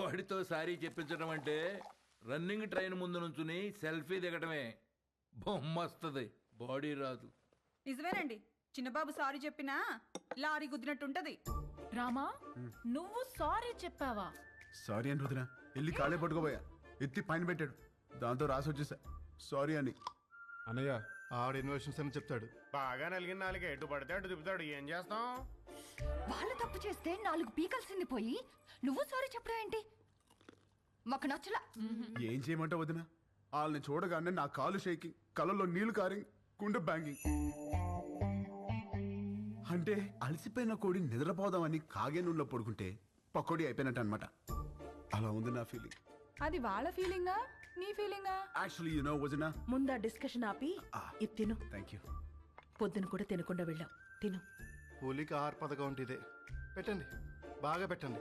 వాడితో సారీ చెప్పించడం అంటే running train ముందు నుంచుని సెల్ఫీ దిగటమే. బొమ్మ వస్తుంది, బాడీ రాదు. నిజమేనండి, చిన్నబాబు సారీ చెప్పినా లారీ గుద్దినట్టుంటది. రామా, నువ్వు సారీ చెప్పావా? సారీ అని రుదినా వెళ్ళి కాళ్ళే పట్టుకోబోయా, ఎత్తి పైన పెట్టాడు, దాంతో రాసి వచ్చేసా సారీ అని. అన్నయ్య ఆడ ఇన్వెషన్స్ అని చెప్తాడు. బాగా నలిగిన నాలుగు ఎటు పడితే అటు తిప్పుతాడు. ఏం చేస్తాం? వాళ్ళు తప్పు చేస్తే 4 పీకల్సింది పోయి నువ్వు సారీ చెప్పడం ఏంటి? మాకు నచ్చలా. ఏం చేయమంటావు వదినా? వాళ్ళని చూడగానే నా కాలు షేకింగ్, కళ్ళల్లో నీళ్లు కారింగ్, గుండె బ్యాంగింగ్. అంటే అలసిపోయిన కోడి నిద్రపోదామని కాగే నూనెలో పడుకుంటే పకోడీ అయిపోయినట్టు అనమాట. అలా ఉంది నా ఫీలింగ్. అది వాళ్ళ ఫీలింగా నీ ఫీలింగా? యాక్చువల్లీ యు నో వదినా, ముందా డిస్కషన్ ఆపి ఇది తిను. Thank you. పొద్దున కూడా తినకుండా వెళ్ళావు, తిను. హోలీకి ఆహార పథకం అంటే ఇదే. పెట్టండి, బాగా పెట్టండి.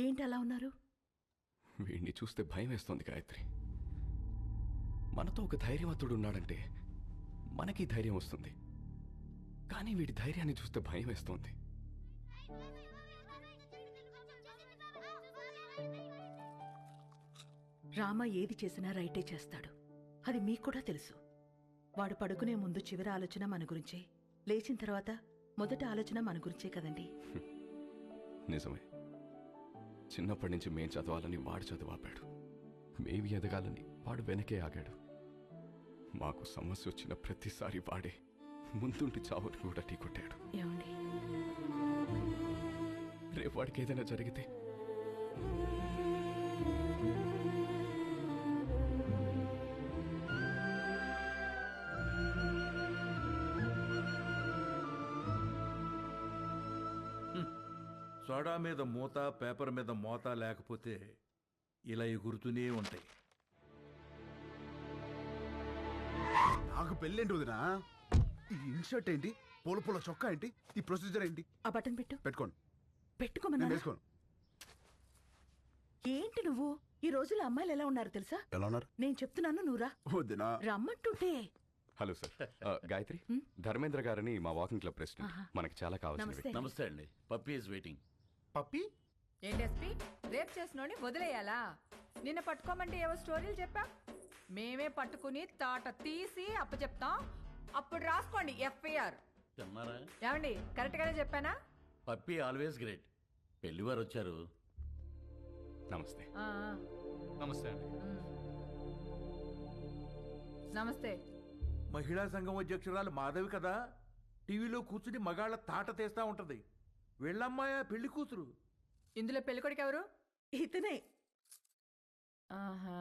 ఏంటి అలా ఉన్నారు? వీడిని చూస్తే భయం వేస్తోంది గాయత్రి. మనతో ఒక ధైర్యవంతుడు ఉన్నాడంటే మనకి ధైర్యం వస్తుంది, కానీ వీడి ధైర్యాన్ని చూస్తే భయం వేస్తోంది. రామ ఏది చేసినా రైటే చేస్తాడు, అది మీకు కూడా తెలుసు. వాడు పడుకునే ముందు చివరి ఆలోచన మన గురించే, లేచిన తర్వాత మొదటి ఆలోచన మన గురించే కదండి. నిజమే. చిన్నప్పటి నుంచి మేం చదవాలని వాడు చదువాపాడు, మేమి ఎదగాలని వాడు వెనకే ఆగాడు. మాకు సమస్య వచ్చిన ప్రతిసారి వాడే ముందుండి చావుని కూడా ఢీకొట్టాడు. ఏమండి, రేపు వాడికి ఏదైనా జరిగితే సోడా మీద మూత, పేపర్ మీద మోత లేకపోతే ఇలా ఎగురుతూనే ఉంటాయి. నాకు పెళ్ళేంటి వదినా? ఈ ఇన్షర్ట్ ఏంటి, పూల పూల చొక్కా ఏంటి, ఈ ప్రొసీజర్ ఏంటి? ఆ బటన్ పెట్టు. పెట్టుకోండి. పెట్టుకోమన్నా? నేను వేసుకోను. ఏంటి నువ్వు? ఈ రోజుల్లో అమ్మాయిలు ఎలా ఉన్నారు తెలుసా? ఎలా ఉన్నారు? నేను చెప్తున్నాను, నువ్వురా. వదినా రమ్మంటుంటే. హలో సార్, గాయత్రి, ధర్మేంద్ర గారని మా వాకింగ్ క్లబ్ ప్రెసిడెంట్. మనకి చాలా కావాల్సిన నమస్తే. నమస్తే అండి. Puppy is waiting. పప్పి ఏంటి ఎస్పీ, రేప్ చేసినోని వదిలేయాలా? నిన్న పట్టుకోమంటే ఏవో స్టోరీలు చెప్పా, మేమే పట్టుకుని తాట తీసి అప్పచెప్తాం. అప్పుడు రాసుకోండి ఎఫ్ఐఆర్. తిన్నారా? ఏమండి, కరెక్ట్ గానే చెప్పానా? Puppy always great. పెళ్లివారు వచ్చారు. నమస్తే. ఆ, నమస్తే అండి. నమస్తే. మహిళా సంఘం అధ్యక్షురాలు మాధవి కదా, టీవీలో కూర్చుని మగాళ్ళ తాట తీస్తా ఉంటది. వీళ్ళమ్మాయ పెళ్లి కూతురు. ఇందులో పెళ్ళికొడుకు ఎవరు? ఇతనే. ఆహా,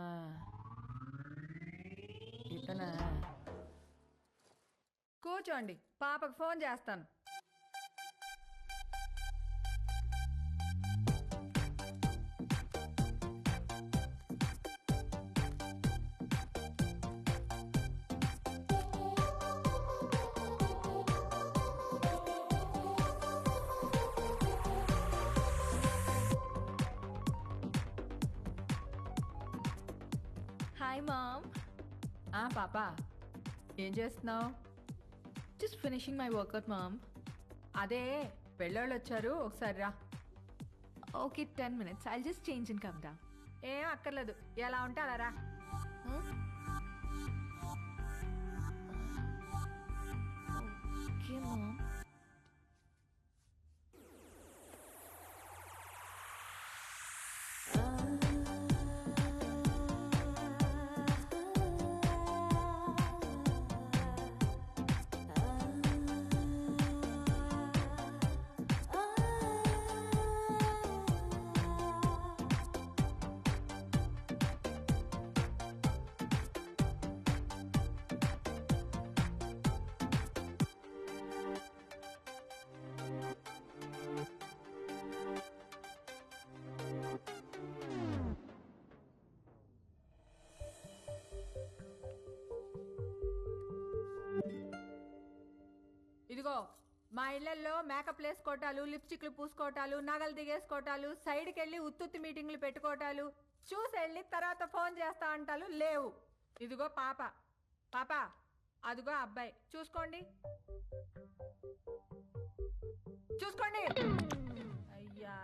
ఇతనా? కూర్చోండి, పాపకు ఫోన్ చేస్తాను. Hi mom. పాపా, ఏం చేస్తున్నావు? Just finishing my workout mom. అదే పెళ్ళోళ్ళు వచ్చారు, ఒకసారి రా. Okay, 10 minutes. I'll just change and come down. ఏం అక్కర్లేదు, ఎలా ఉంటే అలా రా. Okay, mom. ఇదిగో, మా ఇళ్లల్లో మేకప్ వేసుకోవటాలు, లిప్స్టిక్లు పూసుకోవటాలు, నగలు దిగేసుకోవటాలు, సైడ్కి వెళ్ళి ఉత్తుత్తి మీటింగ్లు పెట్టుకోవటాలు, చూసి వెళ్ళి తర్వాత ఫోన్ చేస్తా అంటాలు లేవు. ఇదిగో పాప, అదిగో అబ్బాయి, చూసుకోండి. చూసుకోండి. అయ్యా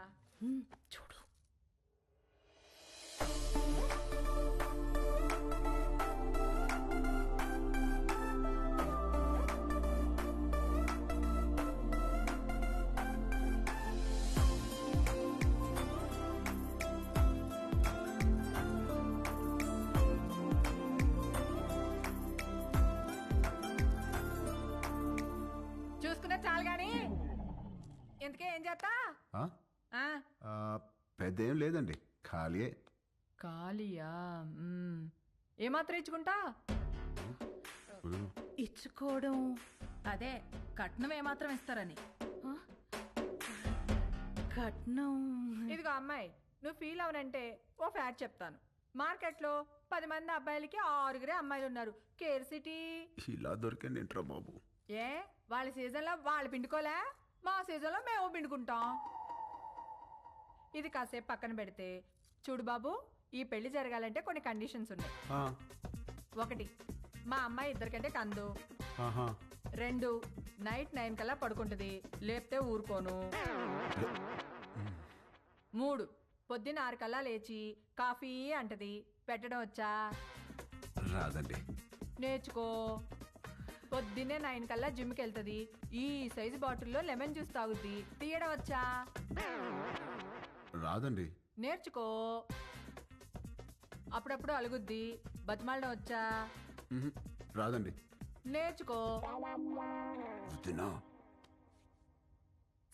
చూడు. చూసుకున్నా చాలు గాని ఇంతకే ఏం చేస్తా? ఆ? ఆ, ఆ, పెద్ద ఏం లేదండి, ఖాళీయే. ఖాళీయా? ఏమాత్రం ఇచ్చుకుంటా? ఇచ్చుకోవడం అదే కట్నం ఏమాత్రం ఇస్తారని. కట్నం ఇదిగో అమ్మాయి, నువ్వు ఫీల్ అవనంటే ఓ ఫ్యాక్ట్ చెప్తాను. మార్కెట్లో 10 మంది అబ్బాయిలకి 6 అమ్మాయిలు ఉన్నారు. Care city. ఇలా దొరికండి ఏంట్రా బాబు. ఏ వాళ్ళ సీజన్లో వాళ్ళు పిండుకోలే, మా సీజన్లో మేము పిండుకుంటాం. ఇది కాసేపు పక్కన పెడితే చూడు బాబు, ఈ పెళ్లి జరగాలంటే కొన్ని కండిషన్స్ ఉన్నాయి. ఆ, 1, మా అమ్మాయి 2 కంటే కందు. ఆహా. 2, నైట్ 9 కల్లా పడుకుంటుంది, లేపితే ఊరుకోను. 3, పొద్దున్న 6 కల్లా లేచి కాఫీ అంటది. పెట్టడం వచ్చా? రాదండి. నేర్చుకో. పొద్దున్నే 9 కల్లా జిమ్కి వెళ్తుంది. ఈ సైజు బాటిల్లో లెమన్ జ్యూస్ తాగుద్ది. తీయడం వచ్చా? రాదండి. నేర్చుకో. అప్పుడప్పుడు అలుగుద్ది. బతిమాలడం వచ్చా? మ్హూ. రాదండి. నేర్చుకో. వద్దునా?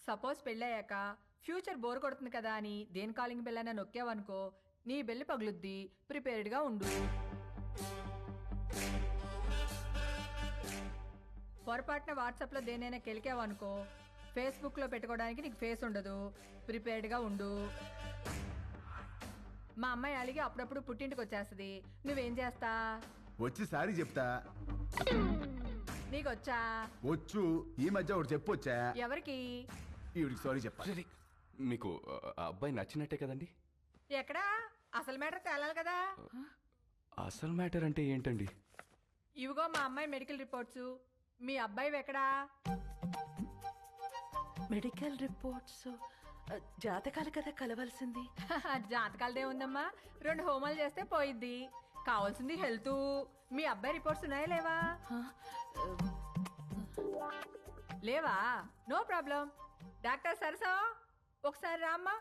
సపోజ్ పెళ్ళయ్యాక ఫ్యూచర్ బోర్ కొడుతుంది కదా అని దేని కాలింగ్ బెల్ అయినా నొక్కావనుకో, నీ బెల్లి పగులుద్ది. ప్రిపేర్డ్గా ఉండు. పొరపాటున వాట్సాప్లో దేనైనా కెలికావనుకో, ఫేస్బుక్లో పెట్టుకోవడానికి నీకు ఫేస్ ఉండదు. ప్రిపేర్డ్గా ఉండు. మా అమ్మాయి అలిగి అప్పుడప్పుడు పుట్టింటికి వచ్చేస్తుంది. నువ్వేం చేస్తా? వచ్చి సారీ చెప్తా. నీకొచ్చా? వచ్చు. ఈ మధ్య ఒకటి చెప్పొచ్చా? ఎవరికి? ఈవిడికి సారీ చెప్పాలి. మీకు ఆ అబ్బాయి నచ్చినట్టే కదండి? ఎక్కడా? అసలు మ్యాటర్ తేలాలి కదా. అసలు మ్యాటర్ అంటే ఏంటండి? ఇవిగో మా అమ్మాయి మెడికల్ రిపోర్ట్స్. మీ అబ్బాయి ఎక్కడా? మెడికల్ రిపోర్ట్స్ జాతకాలు కదా కలవాల్సింది. జాతకాలదే ఉందమ్మా. 2 హోమాలు చేస్తే పోయిద్ది. కావాల్సింది హెల్త్. మీ అబ్బాయి రిపోర్ట్స్ ఉన్నాయా లేవా? లేవా? No problem. డాక్టర్ సరసా ఒకసారి రామ్మా.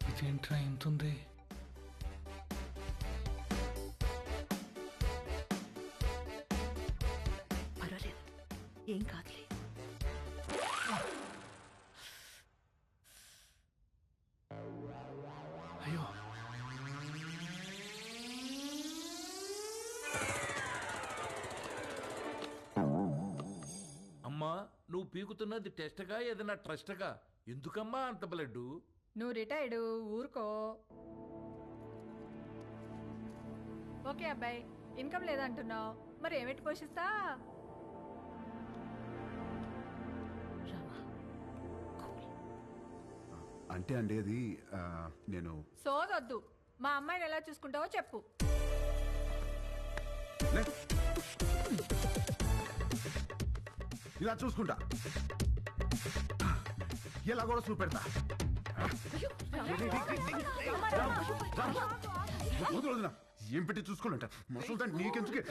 ఇదేంట్రా ఇంతుంది? పర్వాలేదు, ఏం కాదులే. అయ్యో, అమ్మా, నువ్వు పీకుతున్నది టెస్ట్గా ఏదైనా ట్రస్ట్గా? ఎందుకమ్మా అంత బ్లడ్? నువ్వు రిటైర్డ్, ఊరుకో. ఓకే అబ్బాయి, ఇన్కమ్ లేదంటున్నావు, మరి ఏమిటి పోషిస్తా? రామా, కూల్. అంటే అండి అది నేను సోదొద్దు. మా అమ్మాయిని ఎలా చూసుకుంటావో చెప్పు. లే. ఇలా చూసుకుంటా, ఇలా కూడా చూపెడతా. వద్దు వదినా, ఏం పెట్టి చూసుకోవాలంట మసలు నీకెందుకే.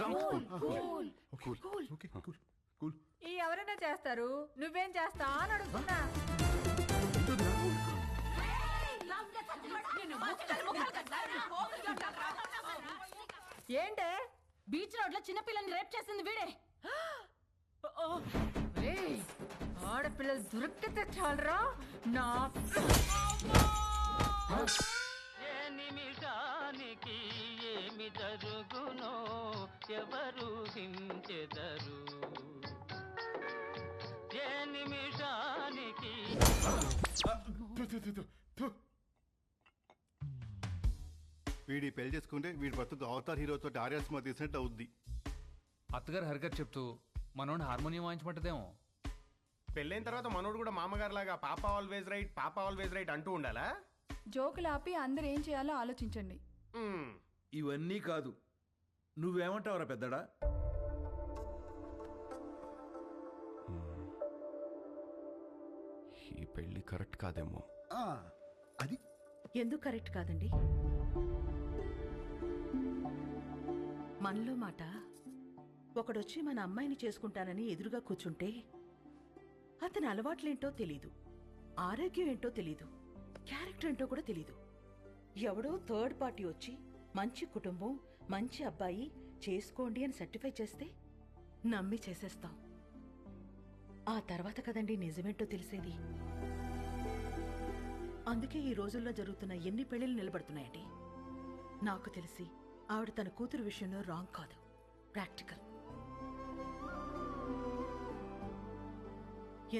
ఈ ఎవరైనా చేస్తారు, నువ్వేం చేస్తా అని అడుగుతున్నా. ఏంటే? బీచ్ రోడ్ లో చిన్నపిల్లని రేప్ చేసింది వీడే. ఏయ్, ఆడపిల్లలు దొరికితే చాలరా నా. ఏ నిమిషానికి ఏమి జరుగునో ఎవరు హించెదరు. ఏ నిమిషానికి వీడి పెళ్లి చేసుకుంటే వీడి బతుకు అవతార్ హీరోతో ఆర్యా సినిమా తీసినట్టు అవుద్ది. అత్తగారు హరికత్ చెప్తూ మనోడు హార్మోనియం వాయించమంటదేమో. పెళ్ళైన తర్వాత మనోడు కూడా మామగారు లాగా పాప ఆల్వేజ్ రైట్, పాప ఆల్వేజ్ రైట్ అంటూ ఉండాలా? జోకులు ఆపి అందరు ఏం చేయాలో ఆలోచించండి. ఇవన్నీ కాదు, నువ్వేమంటావురా పెద్దడా? ఈ పెళ్లి కరెక్ట్ కాదేమో. అది ఎందుకు కరెక్ట్ కాదండి? మనలో మాట ఒకడొచ్చి మన అమ్మాయిని చేసుకుంటానని ఎదురుగా కూర్చుంటే అతని అలవాట్లేంటో తెలీదు, ఆరోగ్యం ఏంటో తెలీదు, క్యారెక్టర్ ఏంటో కూడా తెలీదు. ఎవడో థర్డ్ పార్టీ వచ్చి మంచి కుటుంబం, మంచి అబ్బాయి చేసుకోండి అని సర్టిఫై చేస్తే నమ్మి చేసేస్తాం. ఆ తర్వాత కదండి నిజమేంటో తెలిసేది. అందుకే ఈ రోజుల్లో జరుగుతున్న ఎన్ని పెళ్లిళ్ళు నిలబడుతున్నాయండి. నాకు తెలిసి ఆవిడ తన కూతురు విషయంలో రాంగ్ కాదు, ప్రాక్టికల్.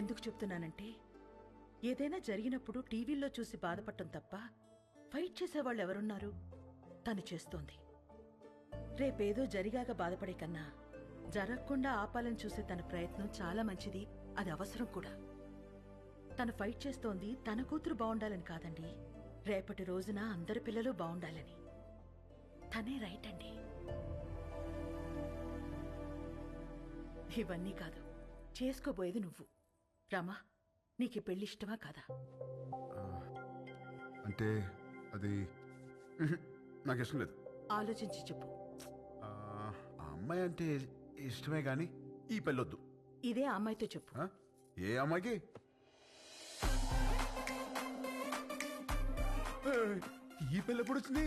ఎందుకు చెప్తున్నానంటే, ఏదైనా జరిగినప్పుడు టీవీల్లో చూసి బాధపడటం తప్ప ఫైట్ చేసేవాళ్ళు ఎవరున్నారు? తను చేస్తోంది. రేపేదో జరిగాక బాధపడే కన్నా జరగకుండా ఆపాలని చూసే తన ప్రయత్నం చాలా మంచిది, అది అవసరం కూడా. తను ఫైట్ చేస్తోంది తన కూతురు బాగుండాలని కాదండి, రేపటి రోజున అందరి పిల్లలు బాగుండాలని. తనే రైట్ అండి. ఇవన్నీ కాదు, చేసుకోబోయేది నువ్వు. రామా, నీకు పెళ్లి ఇష్టమా కాదా? అంటే అది నాకు ఇష్టం లేదు. ఆలోచించి చెప్పు. ఆ అమ్మాయి అంటే ఇష్టమే కానీ ఈ పెళ్ళొద్దు. ఇదే ఆ అమ్మాయితో చెప్పు. ఏ అమ్మాయికి? ఈ పెళ్ళి ఎప్పుడు వచ్చింది?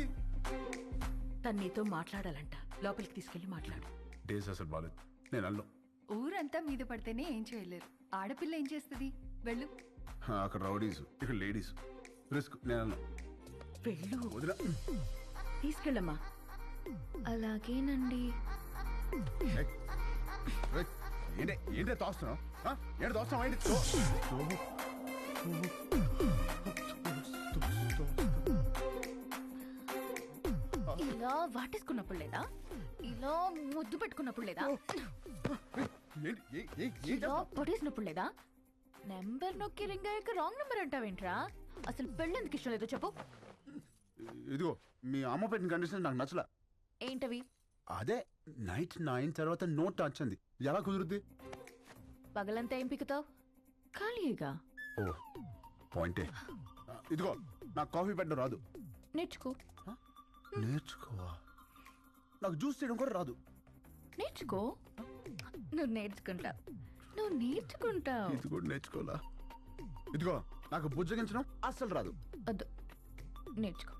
తను నీతో మాట్లాడాలంట, లోపలికి తీసుకెళ్లి మాట్లాడు. డేస్ అసలు బాలేదు, నేను అల్లం. ఊరంతా మీద పడితేనే ఏం చేయలేరు, ఆడపిల్ల ఏం చేస్తుంది? వెళ్ళు. అక్కడ రౌడీస్, ఇక్కడ లేడీస్, రిస్క్. నేను అల్లం. వెళ్ళు. వదిలా. తీసుకెళ్ళమ్మా. అలాగేనండి. ఏంటే తోస్తున్నావు? ఏంటి తోస్తున్నావు? ఏంటి ఇలా వాటేసుకున్నప్పుడు లేదా? ఇలా ముద్దు పెట్టుకున్నప్పుడు లేదా? ఇలా పొడేసినప్పుడు లేదా? నెంబర్ నొక్కి రింగ్ అయ్యాక రాంగ్ నెంబర్ అంటావేంట్రా? అసలు పెళ్ళి ఎందుకు ఇష్టం లేదో చెప్పు. ఇదిగో మీ అమ్మ పెట్టిన కండిషన్ నాకు నచ్చలా. ఏంటవి? అదే నైట్ 9 తర్వాత నో టచ్ అంది. ఎలా కుదురుద్ది? పగలంతా ఏం పిక్కుతావు? ఖాళీగా. ఓ పాయింటే. ఇదిగో నాకు కాఫీ పెట్టడం రాదు. నేర్చుకో. నేర్చుకోవా? నాకు జ్యూస్ చేయడం కూడా రాదు. నేర్చుకో. నువ్వు నేర్చుకుంటావు, నువ్వు నేర్చుకుంటావు. ఇది కూడా నేర్చుకోవాలా? ఇదిగో నాకు బుజ్జగించడం అస్సలు రాదు. వద్దు, నేర్చుకో.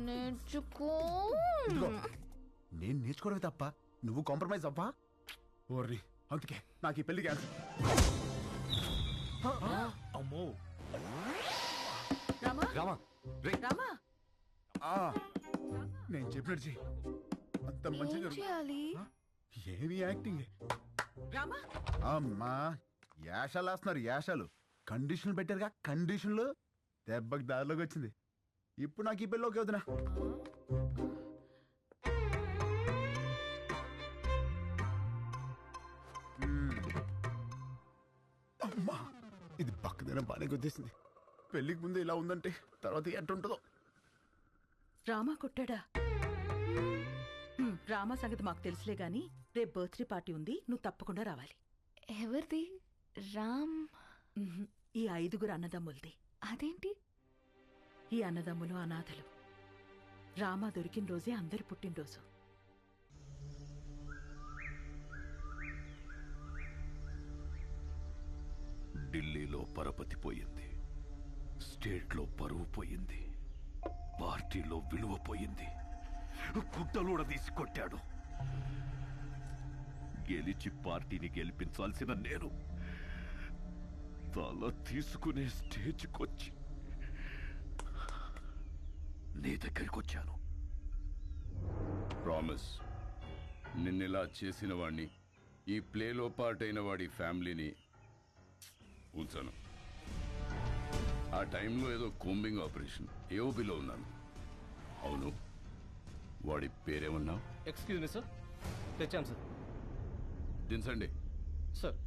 నేర్చుకో. ఇదిగో నేను నేర్చుకోవడమే తప్ప నువ్వు కాంప్రమైజ్ అవ్వా? ఓర్రి, అందుకే నాకు ఈ పెళ్లి క్యాన్సిల్. అమ్మో రామా, రామా, రే. రామా, నేను చెప్పినట్టు చెయ్యి. అంత మంచిగా ఏం చేయాలి? ఏమి యాక్టింగ్? రామా. అమ్మా యాషాలు వేస్తున్నారు, యాషాలు. కండిషన్లు పెట్టారుగా, కండిషన్లు. దెబ్బకి దారిలోకి వచ్చింది. ఇప్పుడు నాకు ఈ పెళ్ళి ఓకే వదినా. అమ్మా ఇది పక్కదైనా బాగానే గుర్తిస్తుంది. పెళ్ళికి ముందు ఇలా ఉందంటే తర్వాత ఎట్టుంటుందో. రామా కొట్టాడా? రామా సంగతి మాకు తెలుసులే గాని, రేపు బర్త్డే పార్టీ ఉంది, నువ్వు తప్పకుండా రావాలి. ఎవరిది? రామ్? ఈ 5 అన్నదమ్ములది. అదేంటి? ఈ అన్నదమ్ములు అనాథలు. రామా దొరికిన రోజే అందరి పుట్టినరోజు. ఢిల్లీలో పరపతి పోయింది, స్టేట్లో పరువు పోయింది, పార్టీలో విలువ పోయింది. గుట్టలూడ తీసి కొట్టాడు. గెలిచి పార్టీని గెలిపించాల్సిన నేను తల తీసుకునే స్టేజ్కొచ్చి నీ దగ్గరికి వచ్చాను. ప్రామిస్, నిన్నెలా చేసిన వాడిని, ఈ ప్లేలో పార్ట్ అయిన వాడి ఫ్యామిలీని ఉంచాను. ఆ టైంలో ఏదో కోంబింగ్ ఆపరేషన్ ఏఓబిలో ఉన్నాను. అవును, వాడి పేరేమన్నావు? ఎక్స్క్యూజ్ మీ సార్, తెచ్చాను సార్. దించండి సార్.